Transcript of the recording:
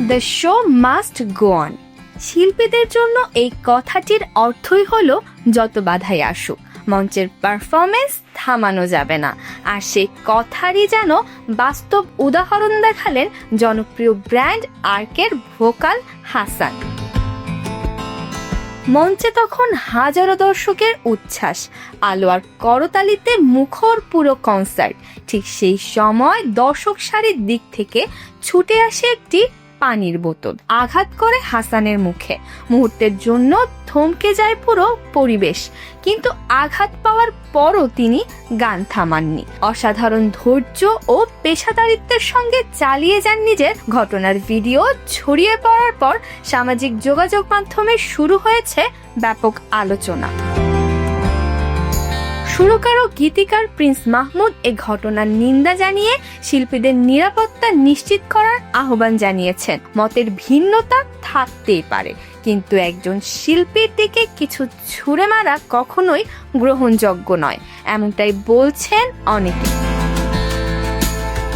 The show must go on. শিল্পীদের জন্য এই কথাটির অর্থই হলো যত বাধাই আসুক, মঞ্চের পারফরমেন্স থামানো যাবে না। আর সেই কথারই যেন বাস্তব উদাহরণ দেখালেন জনপ্রিয় ব্র্যান্ড আর্কের ভোকাল হাসান। মঞ্চে তখন হাজারো দর্শকের উচ্ছ্বাস, আলো আর করতালিতে মুখর পুরো কনসার্ট। ঠিক সেই সময় দর্শক সারির দিক থেকে ছুটে আসে একটি পানির বোতল, আঘাত করে হাসানের মুখে। মুহূর্তের জন্য থমকে যায় পুরো পরিবেশ, কিন্তু আঘাত পাওয়ার পরও তিনি গান থামাননি। অসাধারণ ধৈর্য ও পেশাদারিত্বের সঙ্গে চালিয়ে যান নিজের। ঘটনার ভিডিও ছড়িয়ে পড়ার পর সামাজিক যোগাযোগ মাধ্যমে শুরু হয়েছে ব্যাপক আলোচনা। সুরকার ও গীতিকার প্রিন্স মাহমুদ এ ঘটনার নিন্দা জানিয়ে শিল্পীদের নিরাপত্তা নিশ্চিত করার আহ্বান জানিয়েছেন। মতের ভিন্নতা থাকতেই পারে, কিন্তু একজন শিল্পীর দিকে কিছু ছুঁড়ে মারা কখনোই গ্রহণযোগ্য নয়, এমনটাই বলছেন অনেকে।